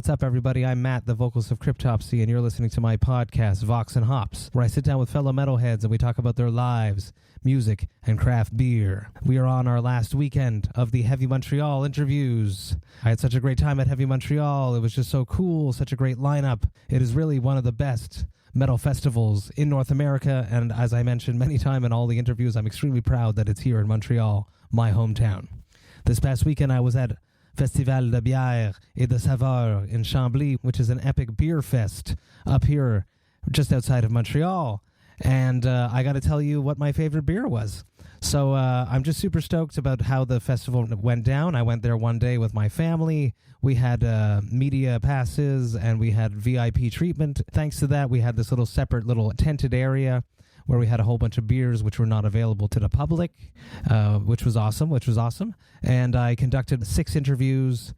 what's up, everybody? I'm Matt, the vocalist of Cryptopsy, and you're listening to my podcast, Vox&Hops, where I sit down with fellow metalheads and we talk about their lives, music, and craft beer. We are on our last weekend of the Heavy Montreal interviews. I had such a great time at Heavy Montreal. It was just so cool, such a great lineup. It is really one of the best metal festivals in North America, and as I mentioned many times in all the interviews, I'm extremely proud that it's here in Montreal, my hometown. This past weekend, I was at Festival de Bière et de Saveur in Chambly, which is an epic beer fest up here just outside of Montreal. And I got to tell you what my favorite beer was. So I'm just super stoked about how the festival went down. I went there one day with my family. We had media passes and we had VIP treatment. Thanks to that, we had this little separate little tented area where we had a whole bunch of beers which were not available to the public, which was awesome. And I conducted 6 interviews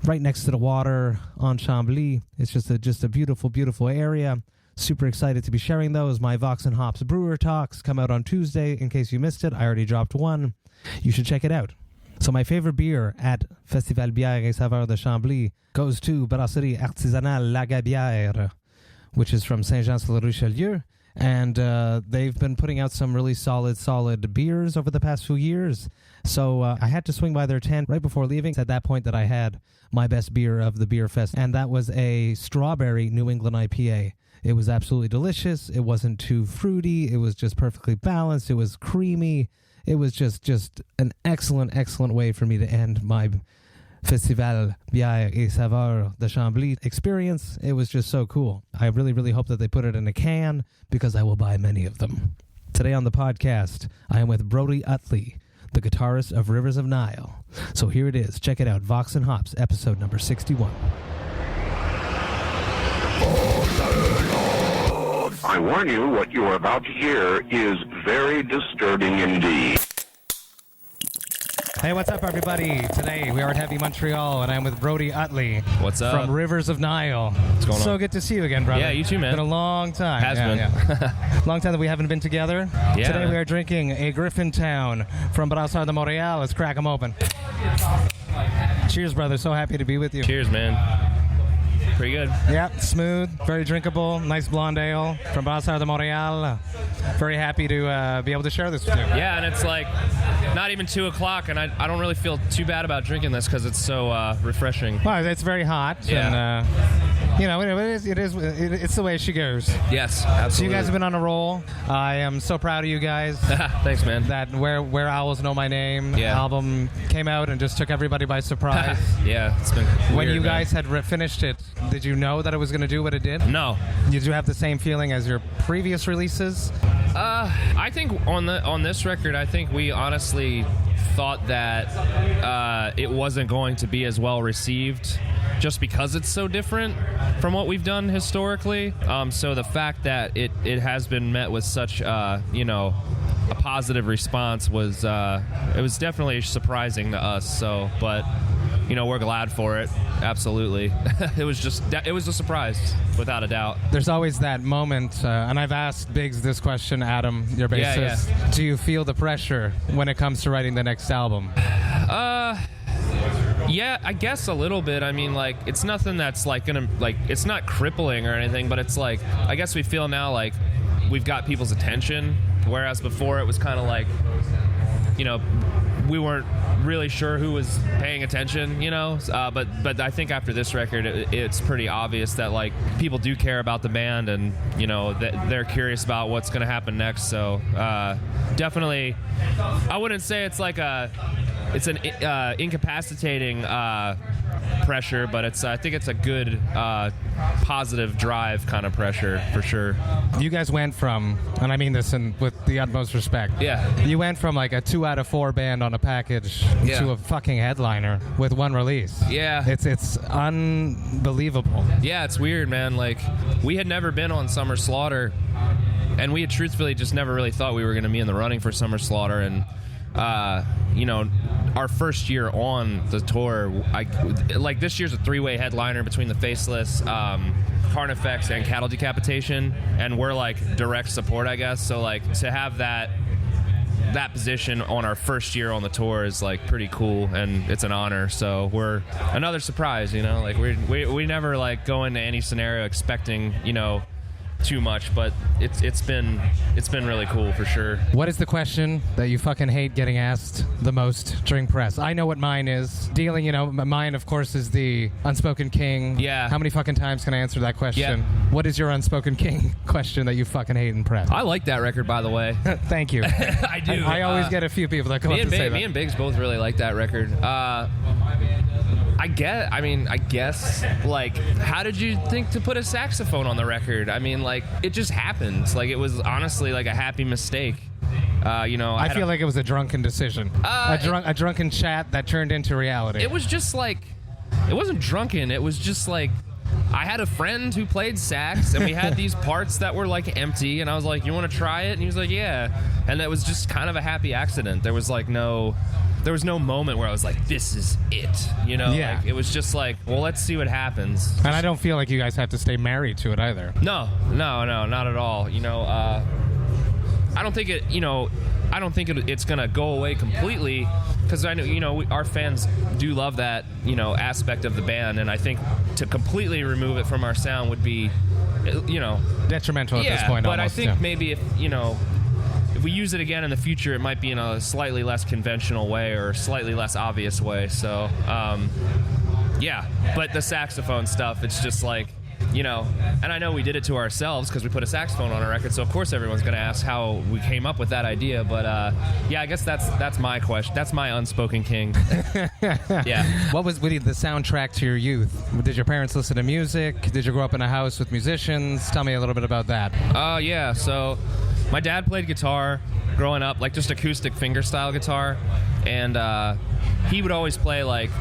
right next to the water on Chambly. It's just a beautiful, beautiful area. Super excited to be sharing those. My Vox&Hops Brewer Talks come out on Tuesday. In case you missed it, I already dropped one. You should check it out. So my favorite beer at Festival Bière et Saveur de Chambly goes to Brasserie Artisanale La Gabière, which is from Saint-Jean-sur-le-Richelieu. And they've been putting out some really solid beers over the past few years. So I had to swing by their tent right before leaving. It's at that point that I had my best beer of the beer fest, and that was a strawberry New England IPA. It was absolutely delicious. It wasn't too fruity. It was just perfectly balanced. It was creamy. It was just an excellent way for me to end my Festival Bière et Saveur de Chambly experience. It was just so cool. I really hope that they put it in a can because I will buy many of them. Today on the podcast, I am with Brody Uttley, the guitarist of Rivers of Nihil. So here it is. Check it out. Vox&Hops, episode number 61. I warn you, what you are about to hear is very disturbing indeed. Hey, what's up, everybody? Today we are at Heavy Montreal, and I'm with Brody Uttley. What's up? From Rivers of Nihil. What's going on? So good to see you again, brother. Yeah, you too, man. It's been a long time. Has been. Yeah. Long time that we haven't been together. Yeah. Today we are drinking a Griffintown from Brasseur de Montreal. Let's crack them open. Cheers, brother. So happy to be with you. Cheers, man. Pretty good. Yeah, smooth, very drinkable, nice blonde ale from Brasseur de Montreal. Very happy to be able to share this with you. Yeah, and it's like not even 2 o'clock, and I don't really feel too bad about drinking this because it's so refreshing. Well, it's very hot. Yeah. And, it's the way she goes. Yes, absolutely. So you guys have been on a roll. I am so proud of you guys. Thanks, man. That Where Owls Know My Name album came out and just took everybody by surprise. Yeah, it's been weird, when you guys had finished it, did you know that it was going to do what it did? No. Did you have the same feeling as your previous releases? I think on this record, I think we honestly thought that it wasn't going to be as well received just because it's so different from what we've done historically. So the fact that it has been met with such a positive response was definitely surprising to us. So, but we're glad for it. Absolutely. It was a surprise, without a doubt. There's always that moment, and I've asked Biggs this question, Adam, your bassist. Yeah. Do you feel the pressure when it comes to writing the next album? Yeah, I guess a little bit. I mean, like, it's nothing that's it's not crippling or anything, but it's like, I guess we feel now like we've got people's attention, whereas before it was kind of like, we weren't really sure who was paying attention, but I think after this record, it's pretty obvious that, like, people do care about the band and, they're curious about what's going to happen next. So definitely, I wouldn't say it's like it's an incapacitating pressure, but I think it's a good positive drive kind of pressure for sure. You guys went from, and I mean this with the utmost respect, you went from like a 2 out of 4 band on a package to a fucking headliner with one release. It's unbelievable. Yeah, it's weird, man. Like, we had never been on Summer Slaughter, and we had truthfully just never really thought we were going to be in the running for Summer Slaughter. And our first year on the tour, this year's a 3-way headliner between the Faceless, Carnifex, and Cattle Decapitation, and we're like direct support, I guess. So like to have that that position on our first year on the tour is like pretty cool, and it's an honor. So we're another surprise, you know. Like we never like go into any scenario expecting, you know, too much, but it's been really cool for sure. What is the question that you fucking hate getting asked the most during press? I know what mine is. Dealing, you know, mine of course is the Unspoken King. Yeah. How many fucking times can I answer that question? Yeah. What is your Unspoken King question that you fucking hate in press? I like that record, by the way. Thank you. I do. I always get a few people that come up to say that. Me and Biggs both really like that record. I guess, like, how did you think to put a saxophone on the record? I mean, like, it just happened. Like, it was honestly like a happy mistake. You know, I feel like it was a drunken decision. A drunken chat that turned into reality. It was just like, it wasn't drunken. It was just like, I had a friend who played sax, and we had these parts that were like empty, and I was like, you want to try it? And he was like, yeah. And it was just kind of a happy accident. There was no moment where I was like, this is it, you know? Yeah. Like, it was just like, well, let's see what happens. And I don't feel like you guys have to stay married to it either. No, not at all. You know, I don't think it's going to go away completely, because I know, you know, our fans do love that, you know, aspect of the band, and I think to completely remove it from our sound would be, you know, detrimental at this point. But almost, I think maybe if we use it again in the future, it might be in a slightly less conventional way or slightly less obvious way. So, yeah. But the saxophone stuff, it's just like, you know, and I know we did it to ourselves because we put a saxophone on a record, so of course everyone's going to ask how we came up with that idea. But, yeah, I guess that's my question. That's my Unspoken King. Yeah. What was the soundtrack to your youth? Did your parents listen to music? Did you grow up in a house with musicians? Tell me a little bit about that. Yeah, so my dad played guitar growing up, like just acoustic fingerstyle guitar, and he would always play like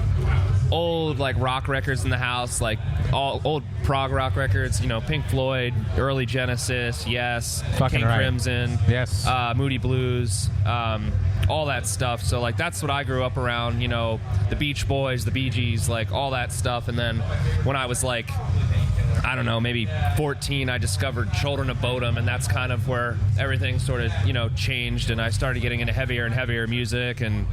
old like rock records in the house, like all old prog rock records, you know, Pink Floyd, early Genesis, Yes, Fucking King right. Crimson, Yes, Moody Blues, all that stuff. So like that's what I grew up around, you know, the Beach Boys, the Bee Gees, like all that stuff. And then when I was like, I don't know, maybe 14, I discovered Children of Bodom, and that's kind of where everything sort of, you know, changed, and I started getting into heavier and heavier music. And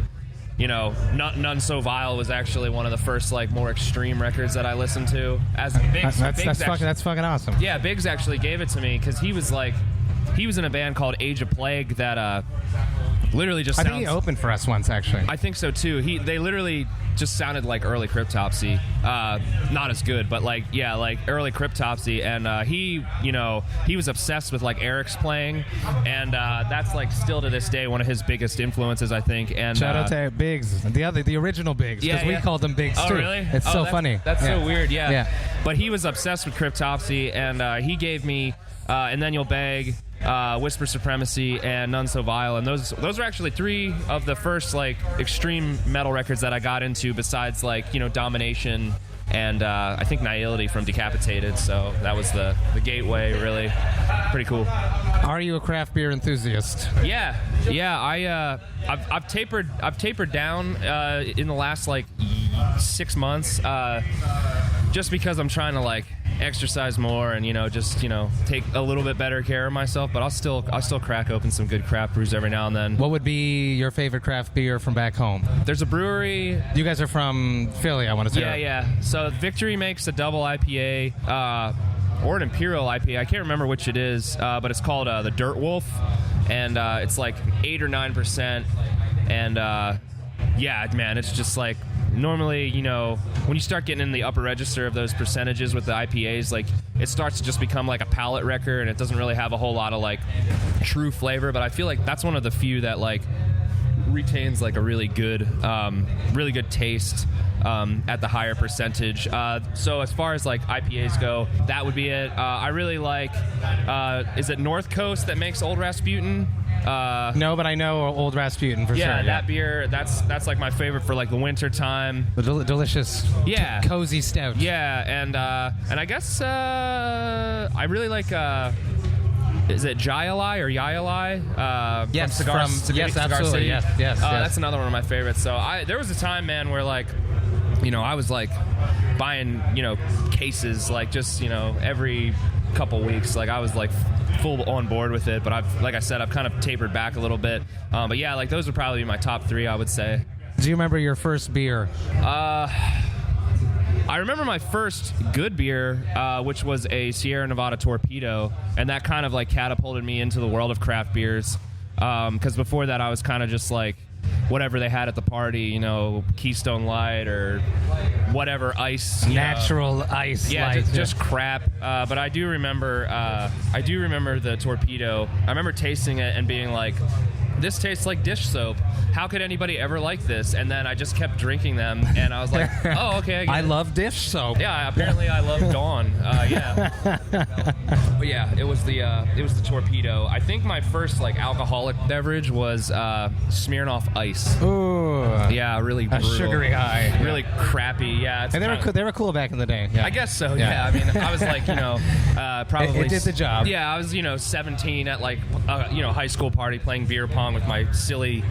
you know, None So Vile was actually one of the first like more extreme records that I listened to. As Biggs, that's fucking awesome. Yeah, Biggs actually gave it to me because he was in a band called Age of Plague that literally just sounds... I think he opened for us once, actually. I think so too. They literally just sounded like early Cryptopsy. Not as good, but like, yeah, like early Cryptopsy. And he was obsessed with like Eric's playing, and that's like still to this day one of his biggest influences, I think. And shout out to Biggs, the original Biggs, because we called him Biggs too. Oh, really? It's so funny. That's so weird. Yeah. But he was obsessed with Cryptopsy, and he gave me And Then You'll Beg, Whisper Supremacy, and None So Vile, and those are actually three of the first like extreme metal records that I got into, besides like, you know, Domination and I think Nihility from Decapitated. So that was the gateway, really. Pretty cool. Are you a craft beer enthusiast? Yeah. I've tapered down in the last like 6 months, just because I'm trying to like exercise more and, you know, just, you know, take a little bit better care of myself. But I'll still crack open some good craft brews every now and then. What would be your favorite craft beer from back home? There's a brewery. You guys are from Philly, I want to say. Yeah. So Victory makes a double IPA, or an Imperial IPA. I can't remember which it is, but it's called the Dirt Wolf, and it's like 8 or 9%. And yeah, man, it's just like, normally, you know, when you start getting in the upper register of those percentages with the IPAs, like, it starts to just become like a palate wrecker, and it doesn't really have a whole lot of like true flavor. But I feel like that's one of the few that like retains like a really good taste at the higher percentage. So as far as like IPAs go, that would be it. I really like, is it North Coast that makes Old Rasputin? No, but I know Old Rasputin for sure. Yeah, that beer, that's like my favorite for like the winter time. The delicious, cozy stout. Yeah, and I guess I really like. Is it Jayalai or Yayalai? Yes, from Cigar absolutely. City. Yes. That's another one of my favorites. So there was a time, man, where like, you know, I was like buying, you know, cases like just, you know, every couple weeks. Like I was like full on board with it, but like I said, I've kind of tapered back a little bit. But yeah, like those would probably be my top 3, I would say. Do you remember your first beer? I remember my first good beer, which was a Sierra Nevada Torpedo, and that kind of like catapulted me into the world of craft beers. Because before that, I was kind of just like whatever they had at the party, you know, Keystone Light or whatever ice, natural ice. Yeah, light. just crap. But I do remember the Torpedo. I remember tasting it and being like, this tastes like dish soap. How could anybody ever like this? And then I just kept drinking them, and I was like, oh, okay. I love dish soap. Yeah, apparently I love Dawn. Yeah. But yeah, it was the Torpedo. I think my first like alcoholic beverage was Smirnoff Ice. Ooh. Yeah, really brutal. A sugary high. Really crappy. Yeah. And they were cool back in the day. Yeah. I guess so. Yeah. I mean, I was like, probably it did the job. Yeah, I was 17 at like high school party playing beer pong with my silly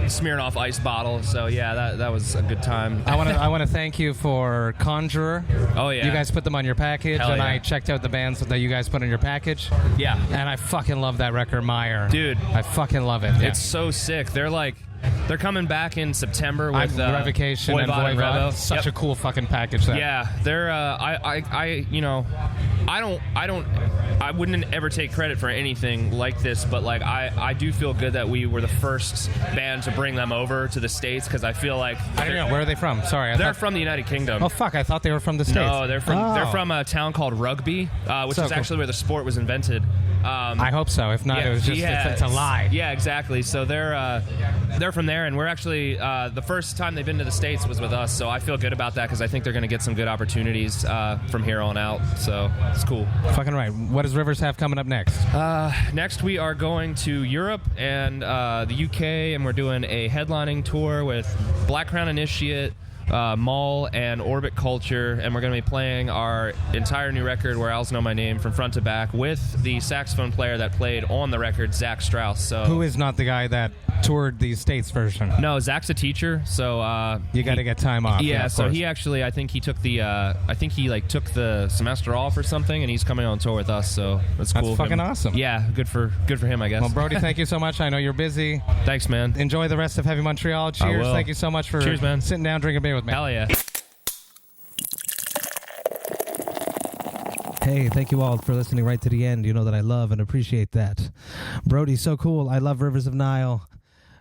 Smirnoff Ice bottle. So yeah, that was a good time. I want to thank you for Conjurer. Oh yeah, you guys put them on your package. Hell and yeah. I checked out the bands that you guys put on your package. Yeah, and I fucking love that record, Meyer. Dude, I fucking love it. It's so sick. They're coming back in September with Revocation and Voivod. Such a cool fucking package. Yeah, they're I wouldn't ever take credit for anything like this, but like I do feel good that we were the first band to bring them over to the States, because I feel like I don't know, where are they from? Sorry, they're from the United Kingdom. Oh fuck, I thought they were from the States. No, they're from a town called Rugby, which is actually where the sport was invented. I hope so. If not, it was just it's a lie. Yeah, exactly. So they're from there, and we're actually the first time they've been to the States was with us. So I feel good about that, because I think they're going to get some good opportunities from here on out. So it's cool. Fucking right. What does Rivers have coming up next? Next we are going to Europe and the UK, and we're doing a headlining tour with Black Crown Initiate, Maul, and Orbit Culture, and we're going to be playing our entire new record, Where Owls Know My Name, from front to back, with the saxophone player that played on the record, Zach Strauss. So who is not the guy that toured the States version? No, Zach's a teacher, so you got to get time off. Yeah, so he actually, I think he took the semester off or something, and he's coming on tour with us. So that's cool. That's fucking awesome. Yeah, good for him, I guess. Well, Brody, thank you so much. I know you're busy. Thanks, man. Enjoy the rest of Heavy Montreal. Cheers. Thank you so much for sitting down, drinking beer with me. Hell yeah. Hey, thank you all for listening right to the end. You know that I love and appreciate that. Brody's so cool. I love Rivers of Nile.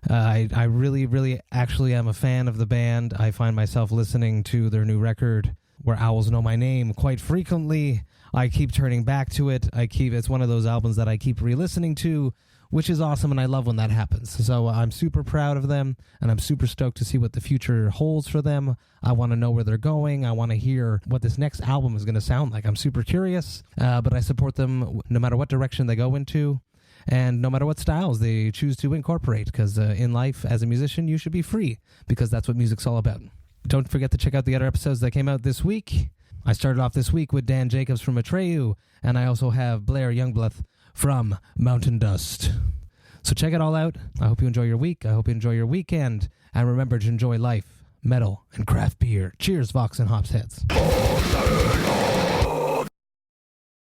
I really, really actually am a fan of the band. I find myself listening to their new record, Where Owls Know My Name, quite frequently. I keep turning back to it. It's one of those albums that I keep re-listening to, which is awesome, and I love when that happens. So I'm super proud of them, and I'm super stoked to see what the future holds for them. I want to know where they're going. I want to hear what this next album is going to sound like. I'm super curious, but I support them no matter what direction they go into, and no matter what styles they choose to incorporate, because in life, as a musician, you should be free, because that's what music's all about. Don't forget to check out the other episodes that came out this week. I started off this week with Dan Jacobs from Atreyu, and I also have Blair Youngblood from Mountain Dust. So check it all out. I hope you enjoy your week. I hope you enjoy your weekend. And remember to enjoy life, metal, and craft beer. Cheers, Vox and Hops heads.